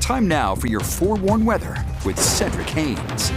Time now for your forewarned weather with Cedric Haynes.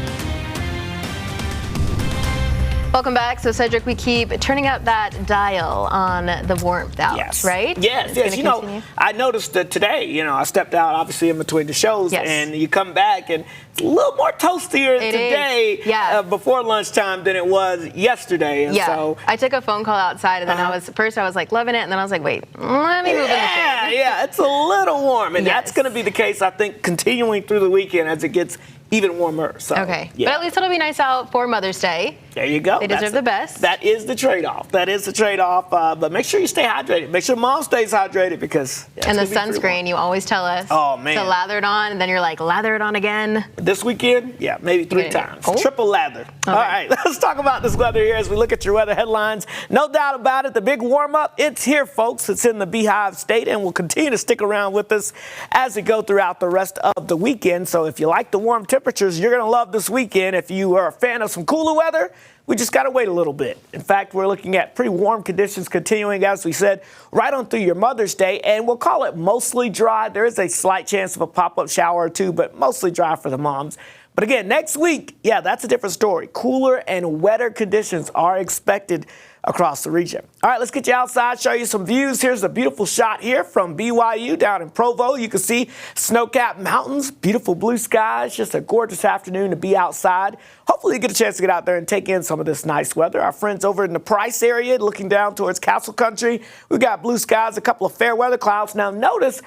Welcome back. So, Cedric, we keep turning up that dial on the warmth out, yes. right? Yes. You know, I noticed that today, I stepped out obviously in between the shows, and you come back and it's a little more toastier today before lunchtime than it was yesterday. And so I took a phone call outside, and then I was like loving it, and then I was like, wait, let me move in the fan. Yeah, it's a little warm, and that's going to be the case, I think, continuing through the weekend as it gets even warmer. So, but at least it'll be nice out for Mother's Day. There you go. They deserve the best. That is the trade-off. But make sure you stay hydrated. Make sure Mom stays hydrated because. And the sunscreen, you always tell us to lather it on, and then you're like, lather it on again. This weekend, maybe 3 times. Triple lather. Okay. All right, let's talk about this weather here as we look at your weather headlines. No doubt about it, the big warm-up, it's here, folks. It's in the Beehive State, and will continue to stick around with us as we go throughout the rest of the weekend. So if you like the warm temperatures, you're going to love this weekend. If you are a fan of some cooler weather, we just got to wait a little bit. In fact, we're looking at pretty warm conditions continuing, as we said, right on through your Mother's Day, and we'll call it mostly dry. There is a slight chance of a pop-up shower or two, but mostly dry for the moms. But again, next week, that's a different story. Cooler and wetter conditions are expected across the region. All right, let's get you outside, show you some views. Here's a beautiful shot here from BYU down in Provo. You can see snow-capped mountains, beautiful blue skies, just a gorgeous afternoon to be outside. Hopefully you get a chance to get out there and take in some of this nice weather. Our friends over in the Price area, looking down towards Castle Country, we've got blue skies, a couple of fair weather clouds. Now notice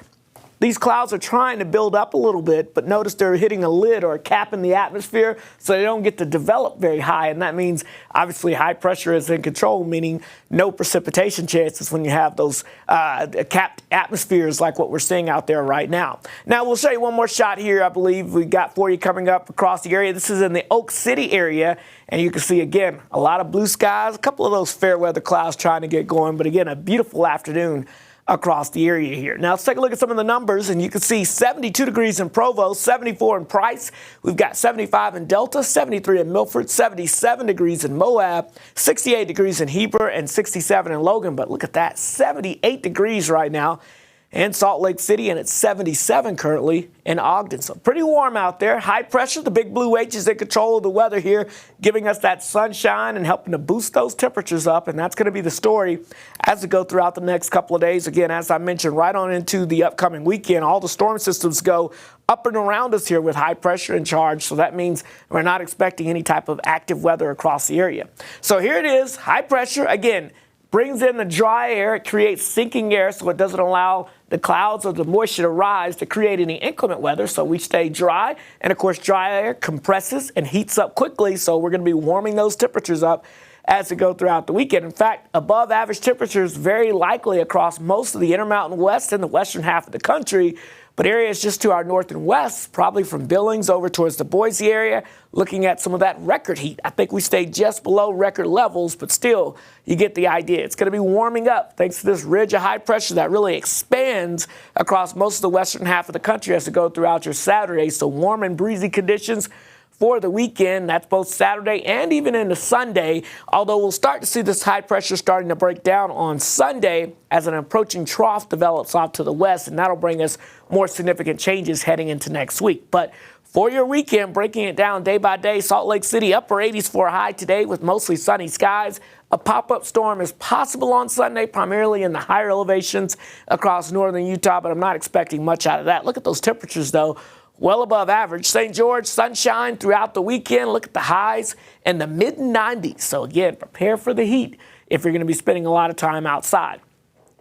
these clouds are trying to build up a little bit, but notice they're hitting a lid or a cap in the atmosphere, so they don't get to develop very high. And that means, obviously, high pressure is in control, meaning no precipitation chances when you have those capped atmospheres like what we're seeing out there right now. Now, we'll show you one more shot here, I believe we got for you coming up across the area. This is in the Oak City area, and you can see, again, a lot of blue skies, a couple of those fair weather clouds trying to get going, but again, a beautiful afternoon across the area here. Now, let's take a look at some of the numbers, and you can see 72 degrees in Provo, 74 in Price. We've got 75 in Delta, 73 in Milford, 77 degrees in Moab, 68 degrees in Heber, and 67 in Logan. But look at that, 78 degrees right now in Salt Lake City, and it's 77 currently in Ogden. So pretty warm out there. High pressure, the big blue H is in control of the weather here, giving us that sunshine and helping to boost those temperatures up. And that's going to be the story as we go throughout the next couple of days. Again, as I mentioned, right on into the upcoming weekend, all the storm systems go up and around us here with high pressure in charge. So that means we're not expecting any type of active weather across the area. So here it is, high pressure. Again, brings in the dry air. It creates sinking air, so it doesn't allow the clouds or the moisture to rise to create any inclement weather. So we stay dry. And, of course, dry air compresses and heats up quickly. So we're going to be warming those temperatures up as we go throughout the weekend. In fact, above average temperatures very likely across most of the Intermountain West and the western half of the country. But areas just to our north and west, probably from Billings over towards the Boise area, looking at some of that record heat. I think we stay just below record levels, but still, you get the idea. It's going to be warming up thanks to this ridge of high pressure that really expands across most of the western half of the country as we go throughout your Saturday. So warm and breezy conditions for the weekend. That's both Saturday and even into Sunday, although we'll start to see this high pressure starting to break down on Sunday as an approaching trough develops off to the west, and that'll bring us more significant changes heading into next week. But for your weekend, breaking it down day by day, Salt Lake City upper 80s for a high today with mostly sunny skies. A pop-up storm is possible on Sunday, primarily in the higher elevations across northern Utah, but I'm not expecting much out of that. Look at those temperatures, though. Well above average. St. George, sunshine throughout the weekend. Look at the highs in the mid-90s. So again, prepare for the heat if you're going to be spending a lot of time outside.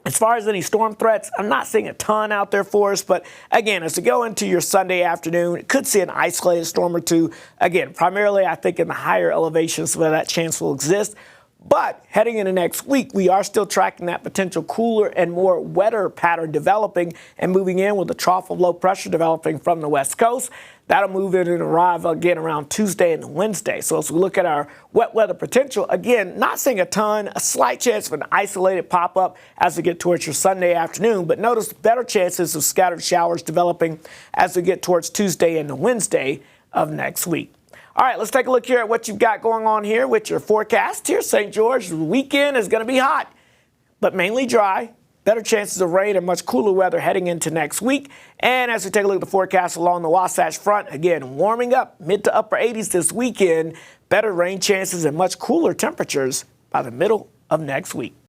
As far as any storm threats, I'm not seeing a ton out there for us. But again, as we go into your Sunday afternoon, could see an isolated storm or two. Again, primarily I think in the higher elevations where that chance will exist. But heading into next week, we are still tracking that potential cooler and more wetter pattern developing and moving in with a trough of low pressure developing from the west coast. That'll move in and arrive again around Tuesday and Wednesday. So as we look at our wet weather potential, again, not seeing a ton, a slight chance of an isolated pop-up as we get towards your Sunday afternoon. But notice better chances of scattered showers developing as we get towards Tuesday and Wednesday of next week. All right, let's take a look here at what you've got going on here with your forecast here. St. George, the weekend is going to be hot, but mainly dry. Better chances of rain and much cooler weather heading into next week. And as we take a look at the forecast along the Wasatch Front, again, warming up mid to upper 80s this weekend. Better rain chances and much cooler temperatures by the middle of next week.